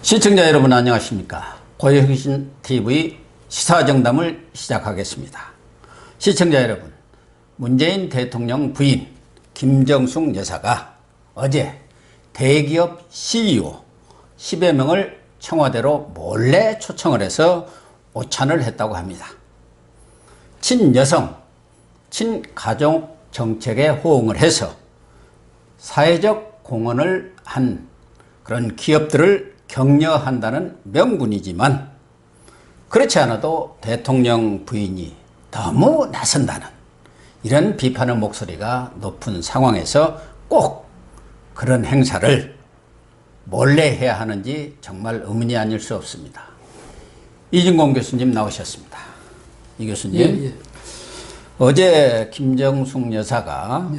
시청자 여러분 안녕하십니까. 고영신TV 시사정담을 시작하겠습니다. 시청자 여러분, 문재인 대통령 부인 김정숙 여사가 어제 대기업 CEO 10여 명을 청와대로 몰래 초청을 해서 오찬을 했다고 합니다. 친여성, 친가족 정책에 호응을 해서 사회적 공헌을 한 그런 기업들을 격려한다는 명분이지만 그렇지 않아도 대통령 부인이 너무 나선다는 이런 비판의 목소리가 높은 상황에서 꼭 그런 행사를 몰래 해야 하는지 정말 의문이 아닐 수 없습니다. 이진공 교수님 나오셨습니다. 이 교수님, 예. 어제 김정숙 여사가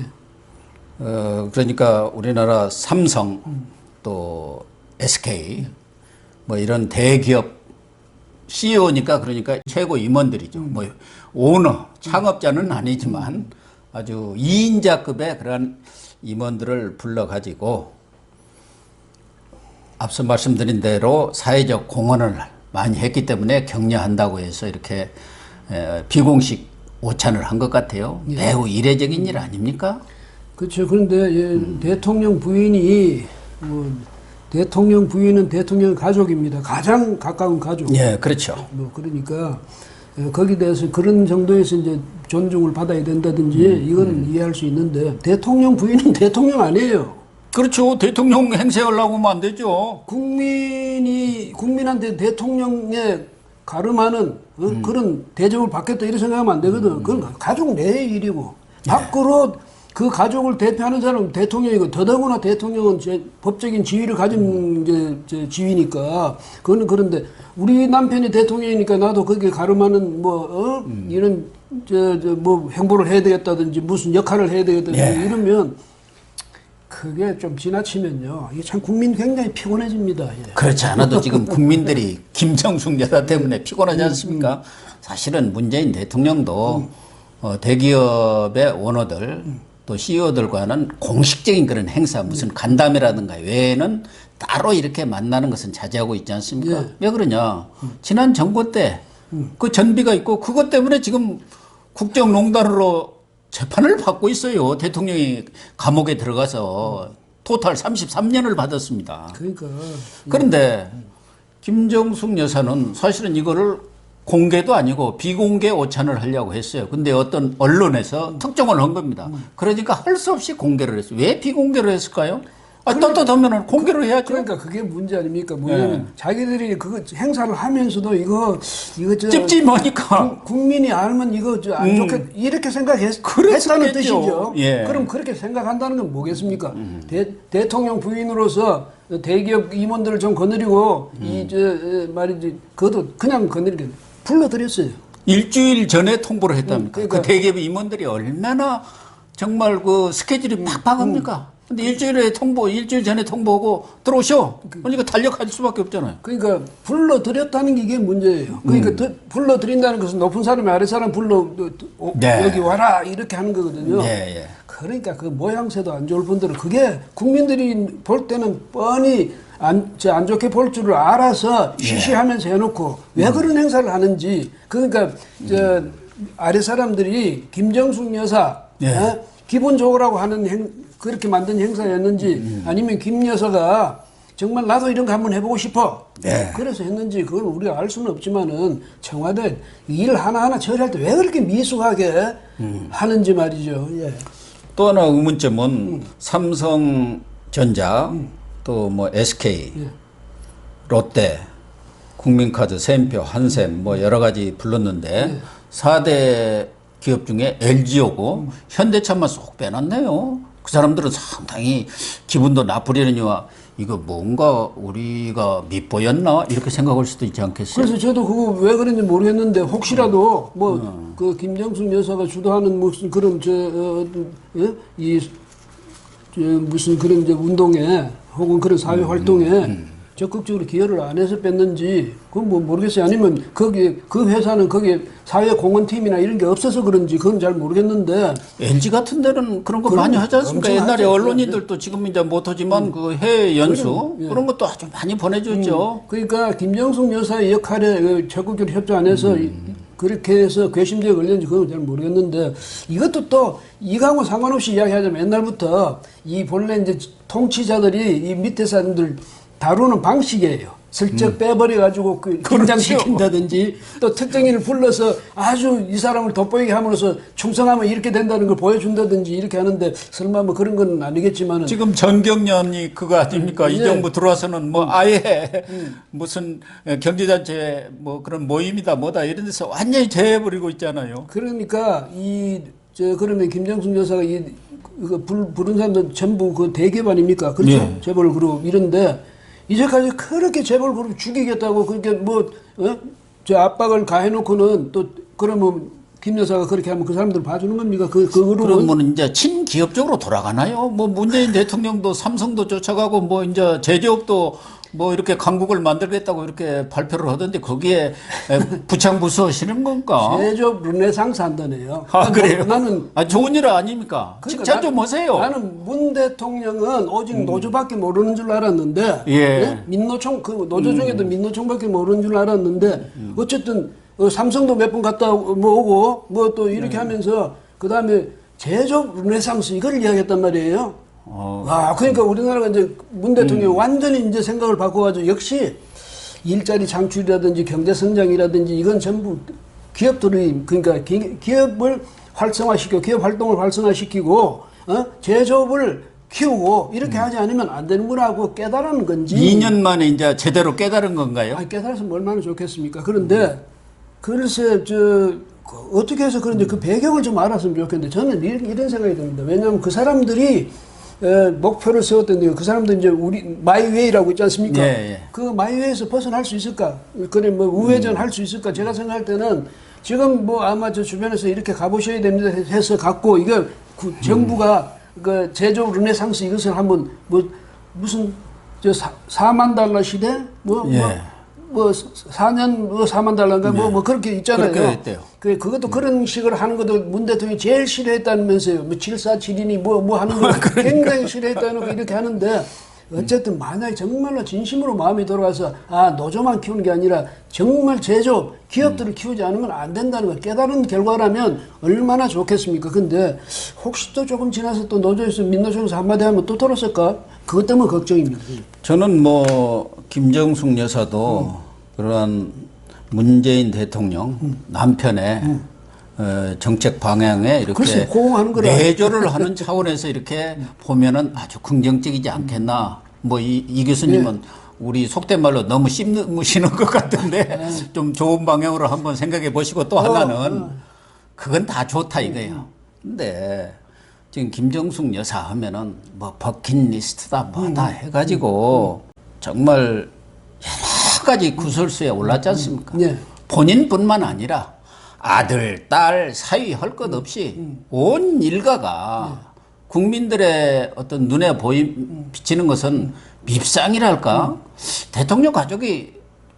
그러니까 우리나라 삼성 또 SK 뭐 이런 대기업 CEO니까 그러니까 최고 임원들이죠. 뭐 오너, 창업자는 아니지만 아주 2인자급의 그런 임원들을 불러가지고 앞서 말씀드린 대로 사회적 공헌을 많이 했기 때문에 격려한다고 해서 이렇게 비공식 오찬을 한 것 같아요. 예. 매우 이례적인 일 아닙니까? 그렇죠. 그런데 대통령 부인이 대통령 부인은 대통령 가족입니다. 가장 가까운 가족. 예, 그렇죠. 그러니까 거기에 대해서 그런 정도에서 이제 존중을 받아야 된다든지 이건 이해할 수 있는데 대통령 부인은 대통령 아니에요. 그렇죠. 대통령 행세하려고 하면 안 되죠. 국민한테 대통령의 가름하는 그런 대접을 받겠다 이렇게 생각하면 안 되거든. 그건 가족 내의 일이고 밖으로 그 가족을 대표하는 사람은 대통령이고 더더구나 대통령은 법적인 지위를 가진 지위니까 그거는 그런데 우리 남편이 대통령이니까 나도 거기에 가름하는 이런 뭐 행보를 해야 되겠다든지 무슨 역할을 해야 되겠다든지 이러면 그게 좀 지나치면요. 이게 참 국민 굉장히 피곤해집니다. 예. 그렇지 않아도 지금 국민들이 김정숙 여사 때문에 피곤하지 않습니까? 사실은 문재인 대통령도 대기업의 오너들 또 CEO들과는 공식적인 그런 행사 무슨 간담회라든가 외에는 따로 이렇게 만나는 것은 자제하고 있지 않습니까? 예. 왜 그러냐? 지난 정부 때 그 전비가 있고 그것 때문에 지금 국정농단으로 재판을 받고 있어요. 대통령이 감옥에 들어가서 토탈 33년을 받았습니다. 그러니까 그런데 김정숙 여사는 사실은 이거를 공개도 아니고 비공개 오찬을 하려고 했어요. 근데 어떤 언론에서 특종을 한 겁니다. 그러니까 할 수 없이 공개를 했어요. 왜 비공개로 했을까요? 떳떳하면 공개로 해야죠. 그러니까 그게 문제 아닙니까? 뭐냐면 자기들이 그거 행사를 하면서도 이거 찝찝하니까 국민이 알면 이거 안 좋게 이렇게 생각했다는 뜻이죠. 예. 그럼 그렇게 생각한다는 건 뭐겠습니까? 대통령 부인으로서 대기업 임원들을 좀 거느리고 말이지 그것도 그냥 거느리게 불러드렸어요. 일주일 전에 통보를 했답니까? 그러니까 그 대기업 임원들이 얼마나 정말 그 스케줄이 팍팍합니까? 근데 일주일 전에 통보하고 들어오셔. 그러니까 달려갈 수밖에 없잖아요. 그러니까 불러드렸다는 게 이게 문제예요. 그러니까 불러드린다는 것은 높은 사람이 아래 사람 여기 와라 이렇게 하는 거거든요. 예. 그러니까 그 모양새도 안 좋을 뿐더러 그게 국민들이 볼 때는 뻔히 안 좋게 볼 줄을 알아서 쉬쉬하면서 해놓고 왜 그런 행사를 하는지 그러니까 아래 사람들이 김정숙 여사 기분 좋으라고 하는 그렇게 만든 행사였는지 아니면 김 여사가 정말 나도 이런 거 한번 해보고 싶어. 그래서 했는지 그걸 우리가 알 수는 없지만은 청와대 일 하나하나 처리할 때 왜 그렇게 미숙하게 하는지 말이죠. 예. 또 하나 의문점은 삼성전자 또 뭐 SK 롯데 국민카드 샘표 한샘 뭐 여러 가지 불렀는데 4대 기업 중에 LG하고 현대차만 쏙 빼놨네요. 그 사람들은 상당히 기분도 나쁘려니와 이거 뭔가 우리가 밉보였나 이렇게 생각할 수도 있지 않겠어요? 그래서 저도 그거 왜 그런지 모르겠는데 혹시라도 그 김정숙 여사가 주도하는 무슨 그런 무슨 그런 운동에 혹은 그런 사회 활동에 적극적으로 기여를 안 해서 뺐는지 그건 뭐 모르겠어요. 아니면 거기 그 회사는 거기에 사회 공헌팀이나 이런 게 없어서 그런지 그건 잘 모르겠는데 LG 같은 데는 그런 거 그럼 많이 하지 않습니까? 엄청 옛날에 하죠. 언론인들도 지금 이제 못하지만 그 해외 연수 예. 그런 것도 아주 많이 보내줬죠. 그러니까 김정숙 여사의 역할에 적극적으로 협조 안 해서 그렇게 해서 괘씸죄에 걸렸는지 그건 잘 모르겠는데 이것도 또 이거하고 상관없이 이야기하자면 옛날부터 이 본래 이제 통치자들이 이 밑에 사람들 다루는 방식이에요. 슬쩍 빼버려가지고 그 긴장시킨다든지 또 특정인을 불러서 아주 이 사람을 돋보이게 함으로써 충성하면 이렇게 된다는 걸 보여준다든지 이렇게 하는데 설마 뭐 그런 건 아니겠지만은 지금 전경련이 그거 아닙니까? 이 예. 정부 들어와서는 뭐 아예 무슨 경제단체 뭐 그런 모임이다 뭐다 이런 데서 완전히 제해버리고 있잖아요. 그러니까 그러면 김정숙 여사가 부른 사람들 전부 그 대기업아닙니까? 그렇죠? 예. 재벌 그룹 이런데 이제까지 그렇게 재벌 그룹 죽이겠다고 그렇게 저 압박을 가해놓고는 또 그러면 김 여사가 그렇게 하면 그 사람들 봐주는 겁니까? 그 그룹은 그러면 이제 친기업 쪽으로 돌아가나요? 뭐 문재인 대통령도 삼성도 쫓아가고 뭐 이제 제조업도 뭐 이렇게 강국을 만들겠다고 이렇게 발표를 하던데 거기에 부창부수하시는 건가? 제조업 르네상스 한다네요. 아 그래요? 나는 좋은 일 아닙니까? 그러니까 칭찬 좀 하세요. 나는 문 대통령은 오직 노조밖에 모르는 줄 알았는데, 예. 네? 민노총 그 노조 중에도 민노총밖에 모르는 줄 알았는데, 어쨌든 삼성도 몇 번 갔다 오고 뭐 또 이렇게 하면서 그 다음에 제조업 르네상스 이걸 이야기했단 말이에요. 그러니까 우리나라가 이제 문 대통령이 완전히 이제 생각을 바꿔가지고 역시 일자리 창출이라든지 경제 성장이라든지 이건 전부 기업들이 그러니까 기업을 활성화시키고 기업 활동을 활성화시키고 제조업을 키우고 이렇게 하지 않으면 안 되는구나 하고 깨달은 건지 2년 만에 이제 제대로 깨달은 건가요? 아니, 깨달았으면 얼마나 좋겠습니까? 그런데 글쎄 어떻게 해서 그런지 그 배경을 좀 알았으면 좋겠는데 저는 이런 생각이 듭니다. 왜냐하면 그 사람들이 목표를 세웠던데 그 사람들 이제 우리 마이웨이라고 있지 않습니까? 예, 예. 그 마이웨이에서 벗어날 수 있을까? 그래 뭐 우회전 할 수 있을까? 제가 생각할 때는 지금 뭐 아마 저 주변에서 이렇게 가보셔야 됩니다 해서 갖고 이거 정부가 그 제조업 르네상스 이것을 한번 무슨 저 4만 달러 시대 예. 4년 4만 달러인가 뭐 그렇게 있잖아요. 그렇게 했대요. 그것도 그런 식으로 하는 것도 문 대통령이 제일 싫어했다면서요. 뭐 747이니 뭐 하는 거 굉장히 싫어했다는 거 이렇게 하는데 어쨌든 만약에 정말로 진심으로 마음이 돌아가서 노조만 키우는 게 아니라 정말 제조업 기업들을 키우지 않으면 안 된다는 걸 깨달은 결과라면 얼마나 좋겠습니까? 근데 혹시 또 조금 지나서 또 노조에서 민노총에서 한마디 하면 또 돌았을까? 그것 때문에 걱정입니다. 저는 뭐 김정숙 여사도 그러한 문재인 대통령 남편의 정책 방향에 이렇게 글쎄, 호응하는 거라. 내조를 하는 차원에서 이렇게 보면은 아주 긍정적이지 않겠나. 뭐 이 교수님은 우리 속된 말로 너무 씹으시는 것 같은데 좀 좋은 방향으로 한번 생각해 보시고 또 하나는 그건 다 좋다 이거예요. 근데 지금 김정숙 여사 하면은 뭐 버킷리스트다 뭐다 해가지고 정말 여러 가지 구설수에 올랐지 않습니까? 예. 본인뿐만 아니라 아들, 딸, 사위 할 것 없이 온 일가가 국민들의 어떤 눈에 비치는 것은 밉상이랄까? 대통령 가족이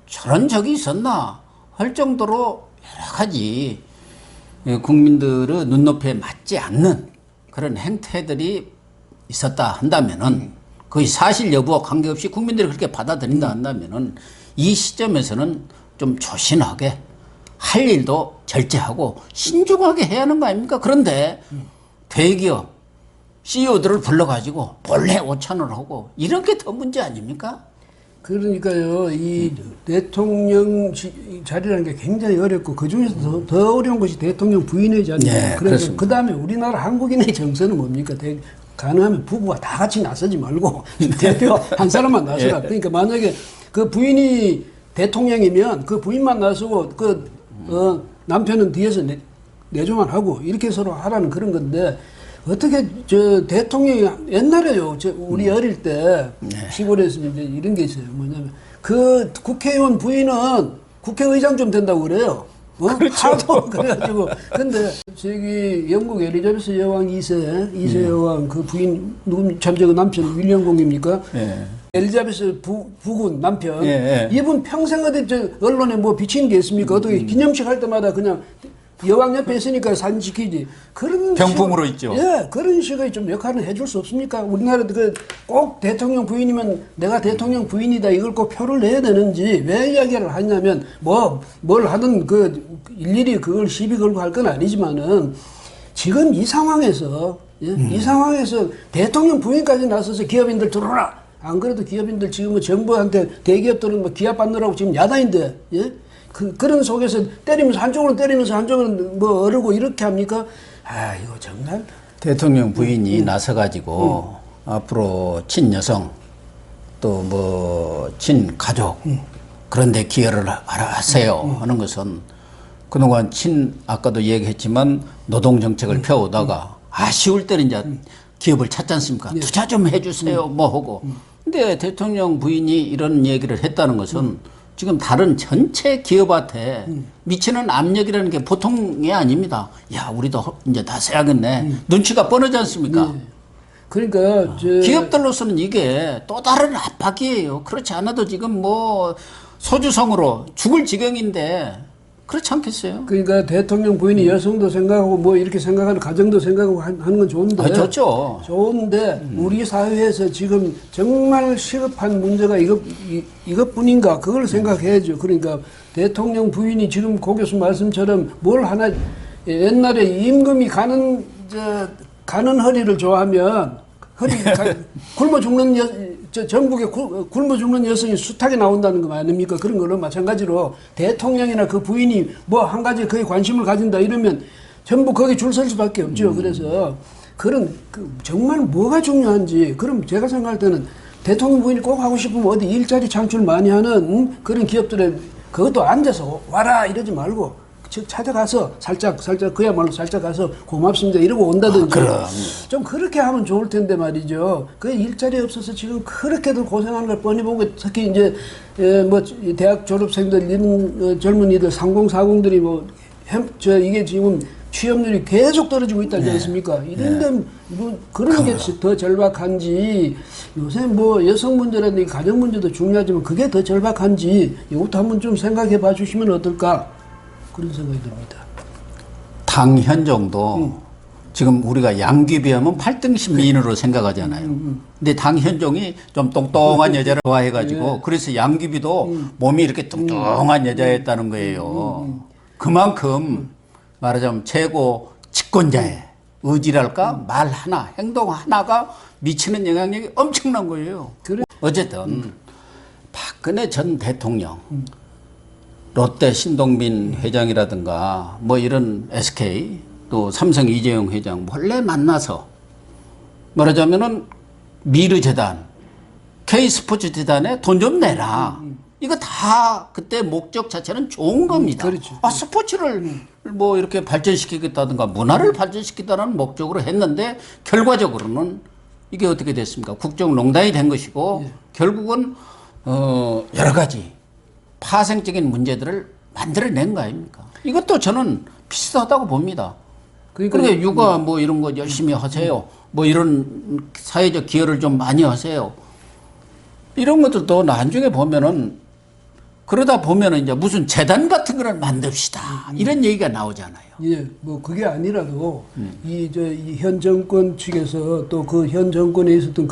저런 적이 있었나? 할 정도로 여러 가지 국민들의 눈높이에 맞지 않는 그런 행태들이 있었다 한다면은 거의 사실 여부와 관계없이 국민들이 그렇게 받아들인다 한다면은 이 시점에서는 좀 조신하게 할 일도 절제하고 신중하게 해야 하는 거 아닙니까? 그런데 대기업 CEO들을 불러가지고 본래 오찬을 하고 이런 게 더 문제 아닙니까? 그러니까요, 이 대통령 자리라는 게 굉장히 어렵고 그 중에서 더 어려운 것이 대통령 부인의 자리입니다. 네, 그래서 그렇습니다. 그 다음에 우리나라 한국인의 정서는 뭡니까? 가능하면 부부가 다 같이 나서지 말고 대표 한 사람만 나서라. 그러니까 만약에 그 부인이 대통령이면 그 부인만 나서고 남편은 뒤에서 내조만 하고 이렇게 서로 하라는 그런 건데 어떻게 대통령이 옛날에요. 우리 어릴 때 시골에서 이제 이런 게 있어요. 뭐냐면 그 국회의원 부인은 국회의장 좀 된다고 그래요. 그렇죠. 하도 그래가지고 근데 저기 영국 엘리자베스 여왕 2세 여왕 그 부인 누구 참 저거 남편 윌리엄 공입니까? 네. 엘리자베스 부군 남편 예, 예. 이분 평생 어디 저 언론에 뭐 비치는 게 있습니까? 어떻게 기념식 할 때마다 그냥 여왕 옆에 있으니까 사진 지키지. 그런 병풍으로 식으로, 있죠. 예, 그런 식의 좀 역할을 해줄 수 없습니까? 우리나라도 꼭 대통령 부인이면 내가 대통령 부인이다 이걸 꼭 표를 내야 되는지 왜 이야기를 하냐면 뭘 하든 일일이 그걸 시비 걸고 할 건 아니지만은 지금 이 상황에서 이 상황에서 대통령 부인까지 나서서 기업인들 들어라. 안 그래도 기업인들 지금 뭐 정부한테 대기업들은 뭐 기합 받느라고 지금 야단인데, 예? 그런 속에서 한쪽으로 때리면서 한쪽으로는 뭐 어르고 이렇게 합니까? 아, 이거 정말. 대통령 부인이 나서가지고 앞으로 친여성 또 뭐 친가족 그런데 기여를 하세요 하는 것은 그동안 아까도 얘기했지만 노동정책을 펴오다가 아쉬울 때는 이제 기업을 찾지 않습니까? 투자 좀 해주세요 뭐 하고. 근데 대통령 부인이 이런 얘기를 했다는 것은 지금 다른 전체 기업한테 미치는 압력이라는 게 보통이 아닙니다. 야, 우리도 이제 다 세야겠네. 눈치가 뻔하지 않습니까? 그러니까 기업들로서는 이게 또 다른 압박이에요. 그렇지 않아도 지금 뭐 소주성으로 죽을 지경인데 그렇지 않겠어요? 그러니까 대통령 부인이 여성도 생각하고 뭐 이렇게 생각하는 가정도 생각하고 하는 건 좋은데. 좋죠. 좋은데 우리 사회에서 지금 정말 시급한 문제가 이것뿐인가 그걸 생각해야죠. 그러니까 대통령 부인이 지금 고 교수 말씀처럼 뭘 하나 옛날에 임금이 가는 허리를 좋아하면 굶어 죽는 전국에 굶어 죽는 여성이 숱하게 나온다는 거 아닙니까? 그런 걸로 마찬가지로 대통령이나 그 부인이 뭐 한 가지 거에 관심을 가진다 이러면 전부 거기 줄 설 수밖에 없죠. 그래서 정말 뭐가 중요한지 그럼 제가 생각할 때는 대통령 부인이 꼭 하고 싶으면 어디 일자리 창출 많이 하는 그런 기업들에 그것도 앉아서 와라 이러지 말고 즉 찾아가서 살짝 그야말로 살짝 가서 고맙습니다 이러고 온다든지 좀 그렇게 하면 좋을 텐데 말이죠. 그 일자리 없어서 지금 그렇게들 고생하는 걸 뻔히 보고 특히 이제 뭐 대학 졸업생들 이런 젊은이들 3040들이 이게 지금 취업률이 계속 떨어지고 있다지 않습니까? 이런데 뭐 그런 게 더 절박한지 요새 뭐 여성 문제라든지 가정 문제도 중요하지만 그게 더 절박한지 이것도 한번 좀 생각해 봐 주시면 어떨까? 그런 생각이 듭니다. 당 현종도 지금 우리가 양귀비하면 8등신 미인으로 생각하잖아요. 근데 당 현종이 좀 똥똥한 여자를 좋아해가지고 그래서 양귀비도 몸이 이렇게 뚱뚱한 여자였다는 거예요. 그만큼 말하자면 최고 집권자의 의지랄까 말 하나 행동 하나가 미치는 영향력이 엄청난 거예요. 어쨌든 박근혜 전 대통령 롯데 신동빈 회장이라든가 뭐 이런 SK 또 삼성 이재용 회장 원래 만나서 말하자면은 미르재단 K스포츠재단에 돈 좀 내라. 이거 다 그때 목적 자체는 좋은 겁니다. 그렇죠. 스포츠를 뭐 이렇게 발전시키겠다든가 문화를 발전시키다는 목적으로 했는데 결과적으로는 이게 어떻게 됐습니까? 국정농단이 된 것이고 결국은 여러 가지 파생적인 문제들을 만들어낸 거 아닙니까? 이것도 저는 비슷하다고 봅니다. 그러니까 육아 뭐 이런 거 열심히 하세요. 뭐 이런 사회적 기여를 좀 많이 하세요. 이런 것들도 나중에 보면은 그러다 보면은 이제 무슨 재단 같은 거를 만듭시다. 이런 얘기가 나오잖아요. 예, 뭐 그게 아니라도 이 현 정권 측에서 또 그 현 정권에 있었던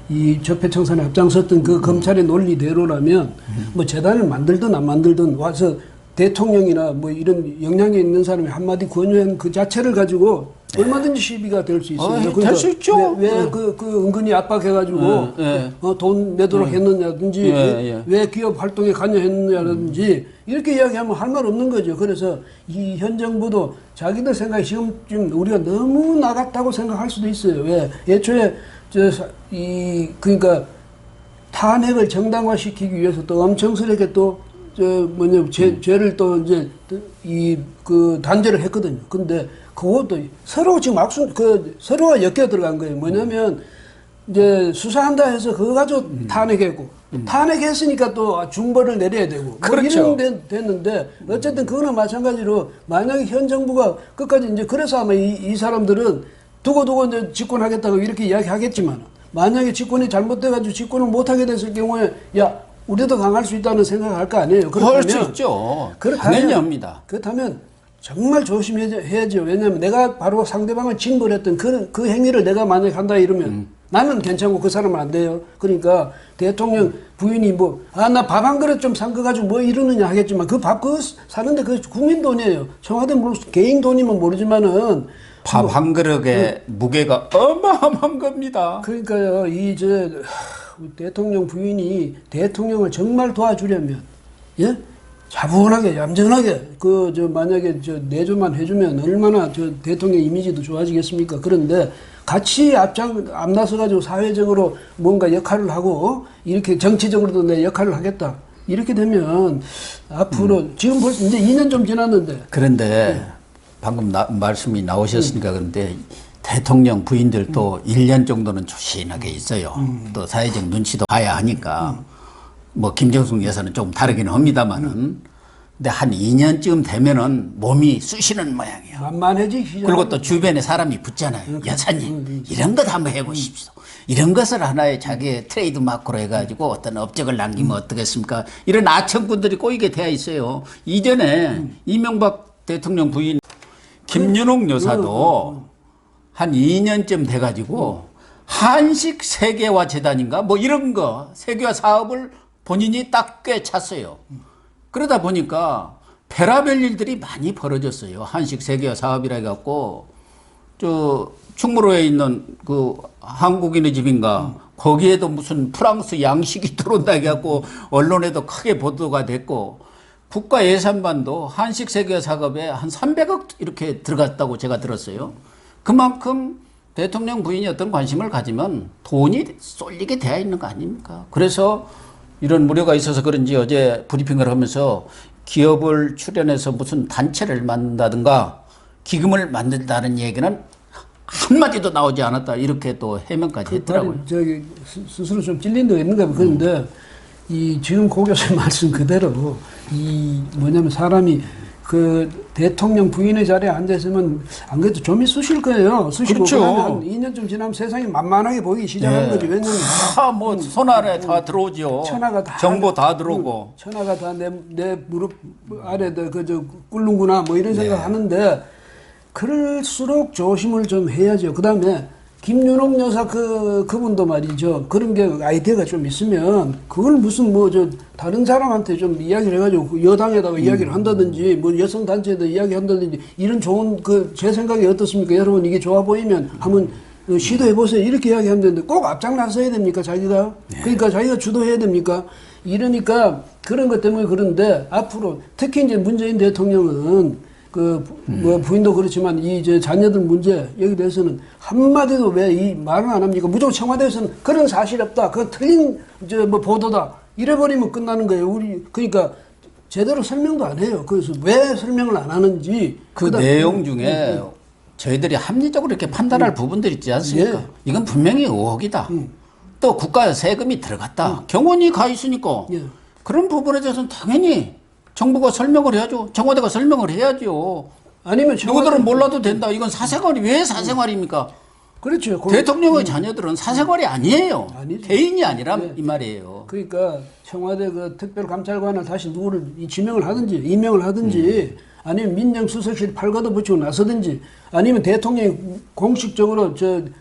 이 적폐청산에 앞장섰던 그 검찰의 논리대로라면 뭐 재단을 만들든 안 만들든 와서 대통령이나 뭐 이런 영향이 있는 사람이 한마디 권유한 그 자체를 가지고 얼마든지 시비가 될 수 있습니다. 그러니까 될 수 있죠. 왜 은근히 압박해가지고 돈 내도록 했느냐든지 왜 기업 활동에 관여했느냐든지 이렇게 이야기하면 할 말 없는 거죠. 그래서 이 현 정부도 자기들 생각이 지금 우리가 너무 나갔다고 생각할 수도 있어요. 왜 애초에 그러니까 탄핵을 정당화시키기 위해서 또 엄청스럽게 또 죄를 또 이제 단죄를 했거든요. 근데 그것도 서로 지금 서로가 엮여 들어간 거예요. 뭐냐면 이제 수사한다 해서 그거 가지고 탄핵했고 탄핵했으니까 또 중벌을 내려야 되고 그렇죠. 뭐 이런 됐는데 어쨌든 그거는 마찬가지로 만약에 현 정부가 끝까지 이제 그래서 아마 이 사람들은 두고 이제 집권하겠다고 이렇게 이야기하겠지만 만약에 집권이 잘못돼가지고 집권을 못하게 됐을 경우에 야 우리도 강할 수 있다는 생각을 할 거 아니에요. 할 수 있죠. 당연히 합니다. 그렇다면 정말 조심해야죠. 왜냐하면 내가 바로 상대방을 징벌했던 그 행위를 내가 만약에 한다 이러면 나는 괜찮고 그 사람은 안 돼요. 그러니까 대통령 부인이 뭐 나 밥 한 그릇 좀 산 거 가지고 뭐 이러느냐 하겠지만 그 밥 사는데 그 국민 돈이에요. 청와대 물론 개인 돈이면 모르지만은 밥 한 그릇의 무게가 어마어마한 겁니다. 그러니까요, 대통령 부인이 대통령을 정말 도와주려면, 예? 차분하게, 얌전하게, 만약에 내조만 해주면 얼마나 대통령 이미지도 좋아지겠습니까? 그런데 같이 앞나서가지고 사회적으로 뭔가 역할을 하고, 이렇게 정치적으로도 내 역할을 하겠다. 이렇게 되면 앞으로, 지금 벌써 이제 2년 좀 지났는데. 그런데 방금 말씀이 나오셨으니까 그런데 대통령 부인들도 1년 정도는 조신하게 있어요. 또 사회적 눈치도 봐야 하니까. 뭐 김정숙 여사는 조금 다르긴 합니다만은. 근데 한 2년쯤 되면은 몸이 쑤시는 모양이에요. 만만해지기 시작. 그리고 또 주변에 사람이 붙잖아요. 여사님, 이런 것 한번 해보십시오. 이런 것을 하나의 자기의 트레이드 마크로 해가지고 어떤 업적을 남기면 어떻겠습니까? 이런 아청꾼들이 꼬이게 되어 있어요. 이전에 이명박 대통령 부인 김윤옥 여사도 한 2년쯤 돼가지고 한식 세계화 재단인가 뭐 이런 거 세계화 사업을 본인이 딱 꽤 찼어요. 그러다 보니까 별의별 일들이 많이 벌어졌어요. 한식 세계화 사업이라 해갖고 충무로에 있는 그 한국인의 집인가 거기에도 무슨 프랑스 양식이 들어온다 해갖고 언론에도 크게 보도가 됐고 국가 예산반도 한식 세계화 사업에 한 300억 이렇게 들어갔다고 제가 들었어요. 그만큼 대통령 부인이 어떤 관심을 가지면 돈이 쏠리게 되어 있는 거 아닙니까? 그래서 이런 우려가 있어서 그런지 어제 브리핑을 하면서 기업을 출연해서 무슨 단체를 만든다든가 기금을 만든다는 얘기는 한마디도 나오지 않았다. 이렇게 또 해명까지 했더라고요. 스스로 좀 찔린 데가 있는가 봐요. 그런데 지금 고 교수님 말씀 그대로 뭐냐면 사람이 대통령 부인의 자리에 앉아있으면 안 그래도 좀 있으실 거예요. 쓰시고 그렇죠. 한 2년쯤 지나면 세상이 만만하게 보이기 시작하는 거지. 왜냐면 뭐 손아래 다 들어오죠. 천하가 다 정보 다 들어오고. 천하가 다 내 무릎 아래 꿇는구나 뭐 이런 생각 하는데 그럴수록 조심을 좀 해야죠. 그다음에 김윤옥 여사 그분도 말이죠. 그런 게 아이디어가 좀 있으면 그걸 무슨 다른 사람한테 좀 이야기를 해가지고 여당에다가 이야기를 한다든지 뭐 여성 단체에다 이야기한다든지 이런 좋은 제 생각이 어떻습니까? 여러분 이게 좋아 보이면 한번 시도해 보세요. 이렇게 이야기하면 되는데 꼭 앞장 나서야 됩니까? 자기가? 그러니까 자기가 주도해야 됩니까? 이러니까 그런 것 때문에 그런데 앞으로 특히 이제 문재인 대통령은 부인도 그렇지만 자녀들 문제 여기 대해서는 한마디도 왜 이 말을 안 합니까? 무조건 청와대에서는 그런 사실 없다. 그건 틀린 보도다. 이래버리면 끝나는 거예요. 그러니까 제대로 설명도 안 해요. 그래서 왜 설명을 안 하는지 내용 중에 저희들이 합리적으로 이렇게 판단할 부분들이 있지 않습니까? 예. 이건 분명히 의혹이다. 또 국가 세금이 들어갔다. 경원이 가 있으니까 그런 부분에 대해서는 당연히 정부가 설명을 해야죠. 청와대가 설명을 해야죠. 아니면 누구들은 몰라도 된다. 이건 사생활이 왜 사생활입니까? 그렇죠. 대통령의 자녀들은 사생활이 아니에요. 아니죠. 개인이 아니라 이 말이에요. 그러니까 청와대 특별감찰관을 다시 누구를 지명을 하든지 임명을 하든지 아니면 민정수석실 팔과도 붙이고 나서든지 아니면 대통령이 공식적으로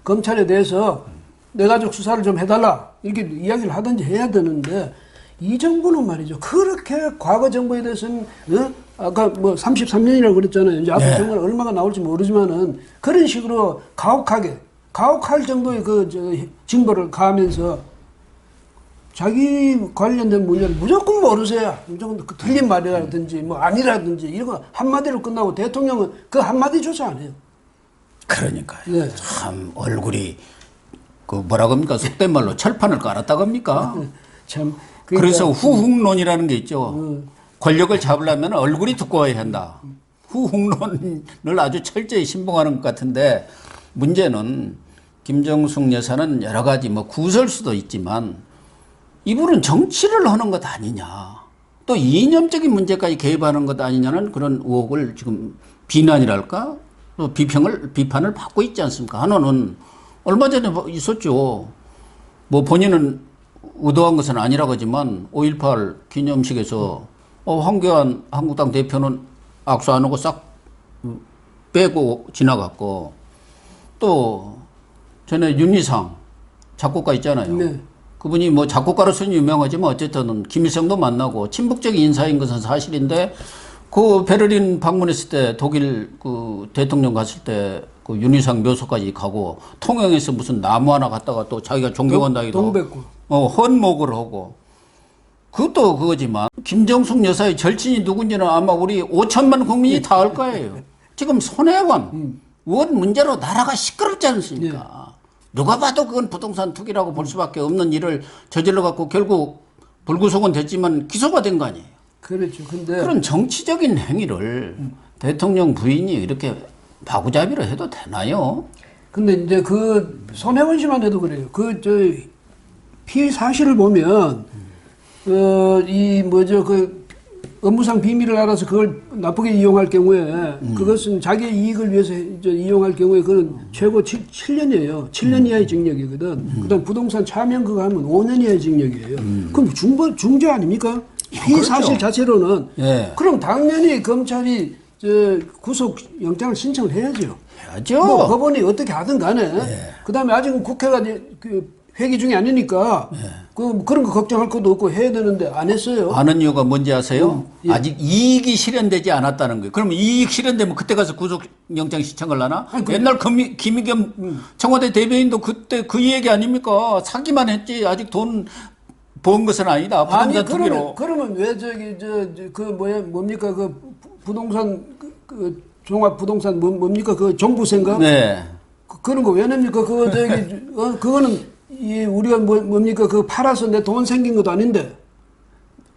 검찰에 대해서 내 가족 수사를 좀 해달라 이렇게 이야기를 하든지 해야 되는데 이 정부는 말이죠. 그렇게 과거 정부에 대해서는 아까 33년이라고 그랬잖아요. 이제 앞으로 정부는 얼마가 나올지 모르지만은 그런 식으로 가혹할 정도의 징벌을 가하면서 자기 관련된 문제를 무조건 모르세요. 무조건 틀린 말이라든지 아니라든지 이런 거 한마디로 끝나고 대통령은 그 한마디조차 안 해요. 그러니까요. 네. 참 얼굴이 뭐라고 합니까? 속된 말로 철판을 깔았다고 합니까? 참. 그래서 후훅론이라는 게 있죠. 권력을 잡으려면 얼굴이 두꺼워야 한다. 후훅론을 아주 철저히 신봉하는 것 같은데 문제는 김정숙 여사는 여러 가지 구설수도 있지만 이분은 정치를 하는 것 아니냐. 또 이념적인 문제까지 개입하는 것 아니냐는 그런 의혹을 지금 비난이랄까? 또 비판을 받고 있지 않습니까? 하나는 얼마 전에 있었죠. 뭐 본인은 의도한 것은 아니라고 하지만 5.18 기념식에서 황교안 한국당 대표는 악수 안 하고 싹 빼고 지나갔고 또 전에 윤희상 작곡가 있잖아요. 네. 그분이 뭐 작곡가로서는 유명하지만 어쨌든 김일성도 만나고 친북적인 인사인 것은 사실인데 그 베를린 방문했을 때 독일 그 대통령 갔을 때 그 윤희상 묘소까지 가고 통영에서 무슨 나무 하나 갖다가 또 자기가 존경한다기도 동백꽃. 헌목을 하고 그것도 그거지만 김정숙 여사의 절친이 누군지는 아마 우리 5천만 국민이 다 알 거예요. 지금 손혜원 원 문제로 나라가 시끄럽지 않습니까? 누가 봐도 그건 부동산 투기라고 볼 수밖에 없는 일을 저질러 갖고 결국 불구속은 됐지만 기소가 된 거 아니에요. 그렇죠. 근데 그런 정치적인 행위를 대통령 부인이 이렇게 마구잡이로 해도 되나요? 근데 이제 그 손혜원 씨만 해도 그래요. 그 저 피의 사실을 보면 이 뭐죠 그 업무상 비밀을 알아서 그걸 나쁘게 이용할 경우에 그것은 자기의 이익을 위해서 이용할 경우에 그건 최고 7년이에요. 7년 이하의 징역이거든. 그다음 부동산 차명 그거 하면 5년 이하의 징역이에요. 그럼 중죄 아닙니까? 피의 사실 자체로는. 예. 그럼 당연히 검찰이 구속 영장을 신청을 해야죠. 해야죠. 뭐 법원이 어떻게 하든 간에. 그다음에 아직은 국회가 회기 중이 아니니까 그런 거 걱정할 것도 없고 해야 되는데 안 했어요. 아는 이유가 뭔지 아세요? 예. 아직 이익이 실현되지 않았다는 거예요. 그러면 이익 실현되면 그때 가서 구속영장 신청을 하나? 옛날 김의겸 청와대 대변인도 그때 그 얘기 아닙니까? 사기만 했지 아직 돈 번 것은 아니다. 부동산 투기로. 그러면 왜 뭡니까 그 부동산 그 종합 부동산 뭡니까 그 정부세인가? 네. 그런 거 왜 냅니까? 그거 그거는 우리가 뭡니까 그 팔아서 내 돈 생긴 것도 아닌데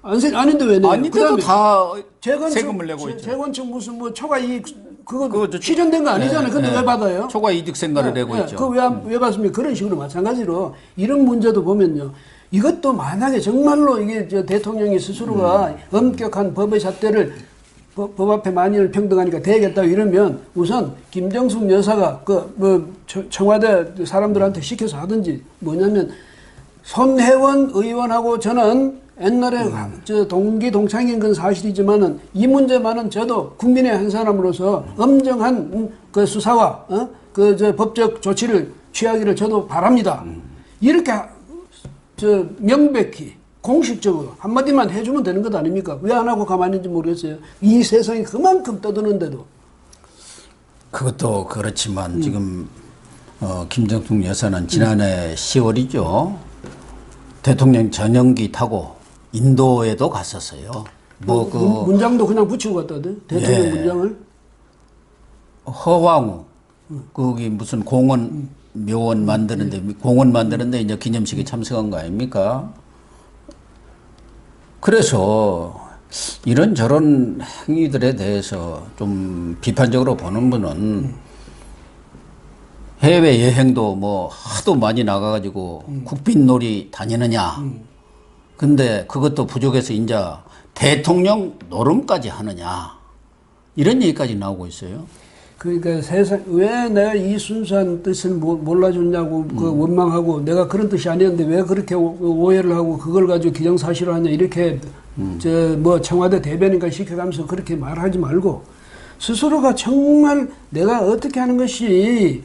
아닌데 왜 내요? 아닌데도 다 재건축, 세금을 내고 있죠. 재건축 무슨 뭐 초과 이익 그거 실현된 거 아니잖아요. 근데 왜 받아요? 초과 이득 생각을 내고 있죠. 그거 왜 받습니까? 그런 식으로 마찬가지로 이런 문제도 보면요. 이것도 만약에 정말로 이게 대통령이 스스로가 엄격한 법의 잣대를 법 앞에 만인을 평등하니까 되겠다 이러면 우선 김정숙 여사가 청와대 사람들한테 시켜서 하든지 뭐냐면 손혜원 의원하고 저는 옛날에 동기 동창인 건 사실이지만은 이 문제만은 저도 국민의 한 사람으로서 엄정한 그 수사와 법적 조치를 취하기를 저도 바랍니다. 이렇게 명백히 공식적으로 한마디만 해주면 되는 것 아닙니까? 왜 안 하고 가만히 있는지 모르겠어요. 이 세상이 그만큼 떠드는데도. 그것도 그렇지만 지금 김정숙 여사는 지난해 10월이죠. 대통령 전용기 타고 인도에도 갔었어요. 문장도 그냥 붙이고 갔다대. 대통령 문장을. 허왕우 거기 무슨 공원 묘원 만드는데 공원 만드는데 이제 기념식에 참석한 거 아닙니까? 그래서 이런저런 행위들에 대해서 좀 비판적으로 보는 분은 해외 여행도 뭐 하도 많이 나가가지고 국빈놀이 다니느냐. 근데 그것도 부족해서 이제 대통령 노름까지 하느냐. 이런 얘기까지 나오고 있어요. 그러니까 왜 내가 이 순수한 뜻을 몰라줬냐고 원망하고 내가 그런 뜻이 아니었는데 왜 그렇게 오해를 하고 그걸 가지고 기정사실을 하냐 이렇게 청와대 대변인까지 시켜가면서 그렇게 말하지 말고 스스로가 정말 내가 어떻게 하는 것이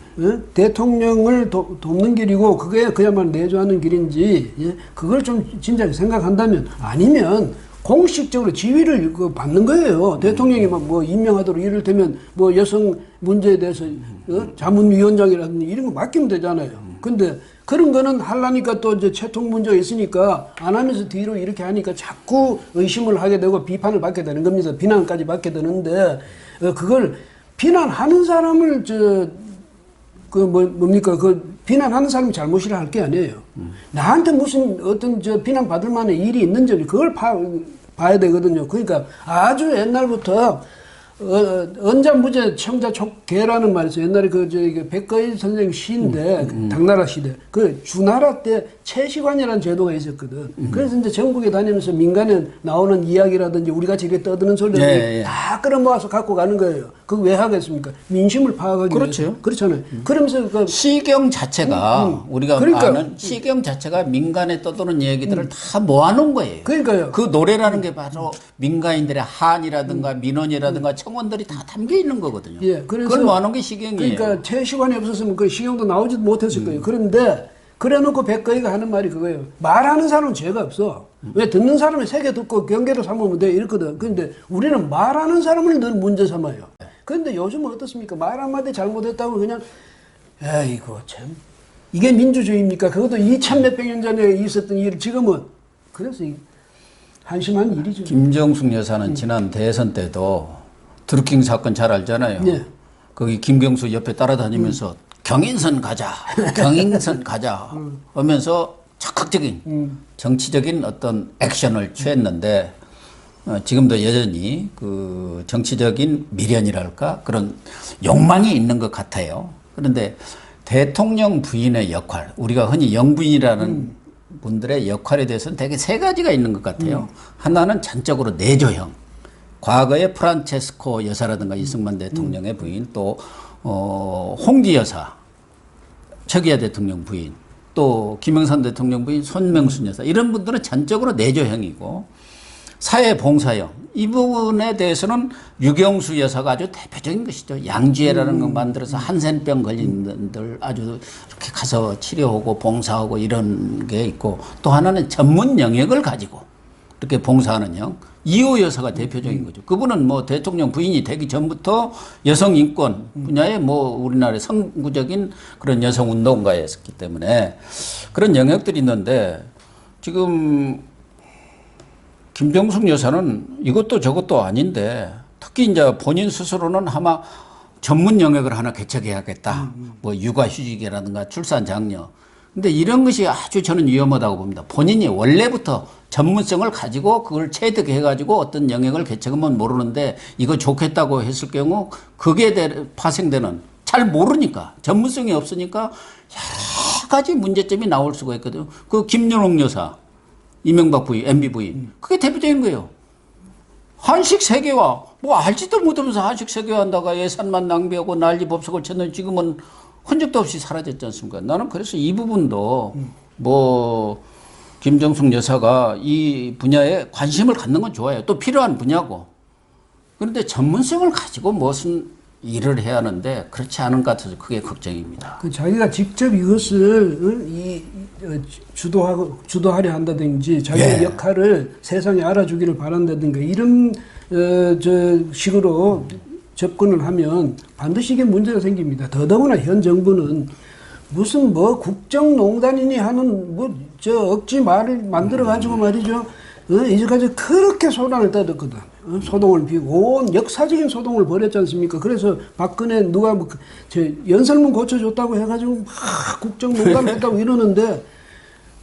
대통령을 돕는 길이고 그게 그야말로 내조하는 길인지 그걸 좀 진작에 생각한다면 아니면 공식적으로 지위를 받는 거예요. 대통령이 뭐 임명하도록 이를테면 뭐 여성 문제에 대해서 자문위원장이라든지 이런 거 맡기면 되잖아요. 근데 그런 거는 하려니까 또 이제 채통 문제가 있으니까 안 하면서 뒤로 이렇게 하니까 자꾸 의심을 하게 되고 비판을 받게 되는 겁니다. 비난까지 받게 되는데 그걸 비난하는 사람을 비난하는 사람이 잘못이라 할 게 아니에요. 나한테 무슨 어떤 비난 받을 만한 일이 있는지 그걸 봐야 되거든요. 그러니까 아주 옛날부터 언자무제 청자 촉개라는 말이 있어요. 옛날에 백거일 선생 시인데 당나라 시대 그 주나라 때 채시관이라는 제도가 있었거든. 그래서 이제 전국에 다니면서 민간에 나오는 이야기라든지 우리 같이 이렇게 떠드는 소리를 예, 예. 다 끌어모아서 갖고 가는 거예요. 그거 왜 하겠습니까? 민심을 파악하기 그렇죠. 위해서. 그렇잖아요. 그러면서 그 시경 자체가 우리가 그러니까, 아는 시경 자체가 민간에 떠도는 얘기들을 다 모아놓은 거예요. 그러니까요. 그 노래라는 게 바로 민간인들의 한이라든가 민원이라든가 청원들이 다 담겨 있는 거거든요. 예, 그래서 그걸 모아놓은 게 시경이에요. 그러니까 채시관이 없었으면 그 시경도 나오지도 못했을 거예요. 그런데 그래놓고 백거이가 하는 말이 그거예요. 말하는 사람은 죄가 없어. 왜 듣는 사람은 새겨 듣고 경계로 삼으면 돼 이렇거든. 그런데 우리는 말하는 사람을 늘 문제 삼아요. 그런데 요즘은 어떻습니까? 말 한마디 잘못했다고 그냥 에이고 참 이게 민주주의입니까? 그것도 2000 몇백 년 전에 있었던 일 지금은 그래서 한심한 일이죠. 김정숙 여사는 지난 대선 때도 드루킹 사건 잘 알잖아요. 예. 거기 김경수 옆에 따라다니면서 경인선 가자, 경인선 가자 하면서 적극적인 정치적인 어떤 액션을 취했는데 지금도 여전히 그 정치적인 미련이랄까 그런 욕망이 있는 것 같아요. 그런데 대통령 부인의 역할, 우리가 흔히 영부인이라는 분들의 역할에 대해서는 대개 세 가지가 있는 것 같아요. 하나는 전적으로 내조형. 과거에 프란체스코 여사라든가 이승만 대통령의 부인, 또 홍기 여사, 최기하 대통령 부인, 또 김영삼 대통령 부인 손명순 여사, 이런 분들은 전적으로 내조형이고 사회봉사형, 이 부분에 대해서는 유경수 여사가 아주 대표적인 것이죠. 양지혜라는 거 만들어서 한센병 걸린 분들 아주 이렇게 가서 치료하고 봉사하고 이런 게 있고, 또 하나는 전문 영역을 가지고 이렇게 봉사하는 형, 이호 여사가 대표적인 거죠. 그분은 뭐 대통령 부인이 되기 전부터 여성 인권 분야에 뭐 우리나라의 선구적인 그런 여성 운동가였기 때문에 그런 영역들이 있는데, 지금 김정숙 여사는 이것도 저것도 아닌데 특히 이제 본인 스스로는 아마 전문 영역을 하나 개척해야겠다. 뭐 육아휴직이라든가 출산 장려. 근데 이런 것이 아주 저는 위험하다고 봅니다. 본인이 원래부터 전문성을 가지고 그걸 체득해가지고 어떤 영역을 개척하면 모르는데 이거 좋겠다고 했을 경우 그게 파생되는, 잘 모르니까 전문성이 없으니까 여러 가지 문제점이 나올 수가 있거든요. 그 김연옥 여사, 이명박 부인, MB 부인, 그게 대표적인 거예요. 한식 세계화, 뭐 알지도 못하면서 한식 세계화한다가 예산만 낭비하고 난리 법석을 쳤는데 지금은 흔적도 없이 사라졌지 않습니까? 나는 그래서 이 부분도 뭐 김정숙 여사가 이 분야에 관심을 갖는 건 좋아요. 또 필요한 분야고. 그런데 전문성을 가지고 무슨 일을 해야 하는데 그렇지 않은 것 같아서 그게 걱정입니다. 그 자기가 직접 이것을 주도하려 한다든지 자기의 예. 역할을 세상에 알아주기를 바란다든가 이런 저 식으로 접근을 하면 반드시 이게 문제가 생깁니다. 더더구나 현 정부는 무슨 뭐 국정농단이니 하는 뭐 저 억지 말을 만들어 가지고 말이죠. 이제까지 그렇게 소란을 떠들거든. 소동을 피우고 온 역사적인 소동을 벌였지 않습니까? 그래서 박근혜 누가 뭐 저 연설문 고쳐줬다고 해가지고 막 국정농단을 했다고 이러는데,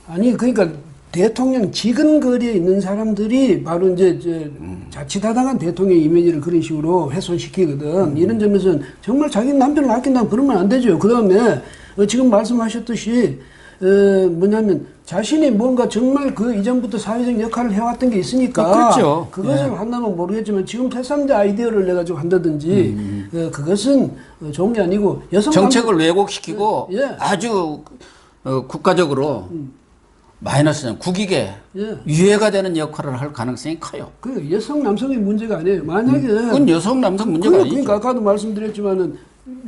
아니 그러니까 대통령 지근거리에 있는 사람들이 바로 이제 자칫하다간 대통령 이미지를 그런 식으로 훼손시키거든. 이런 점에서는 정말 자기 남편을 아낀다면 그러면 안 되죠. 그 다음에 지금 말씀하셨듯이 뭐냐면 자신이 뭔가 정말 그 이전부터 사회적 역할을 해왔던 게 있으니까 그렇죠. 그것을 예. 한다면 모르겠지만 지금 제3자 아이디어를 내가지고 한다든지 그것은 좋은 게 아니고 여성 정책을 왜곡시키고 예. 아주 국가적으로 마이너스는 국익에 예. 유해가 되는 역할을 할 가능성이 커요. 그 여성 남성의 문제가 아니에요. 만약에 그건 여성 남성 문제가 아니죠. 그러니까 아까도 말씀드렸지만은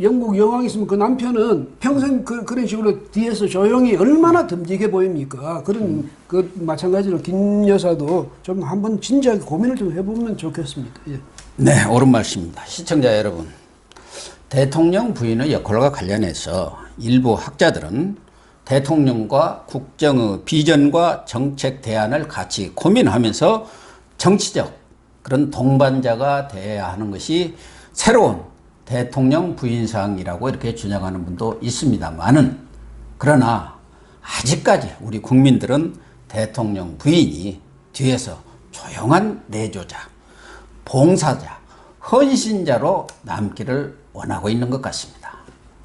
영국 여왕이 있으면 그 남편은 평생 그런 식으로 뒤에서 조용히 얼마나 듬직해 보입니까? 그런 그 마찬가지로 김 여사도 좀 한번 진지하게 고민을 좀 해보면 좋겠습니다. 예. 네, 옳은 말씀입니다. 시청자 여러분, 대통령 부인의 역할과 관련해서 일부 학자들은 대통령과 국정의 비전과 정책 대안을 같이 고민하면서 정치적 그런 동반자가 돼야 하는 것이 새로운 대통령 부인상이라고 이렇게 주장하는 분도 있습니다만은, 그러나 아직까지 우리 국민들은 대통령 부인이 뒤에서 조용한 내조자, 봉사자, 헌신자로 남기를 원하고 있는 것 같습니다.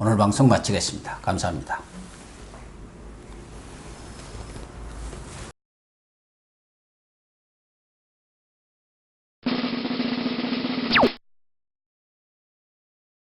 오늘 방송 마치겠습니다. 감사합니다.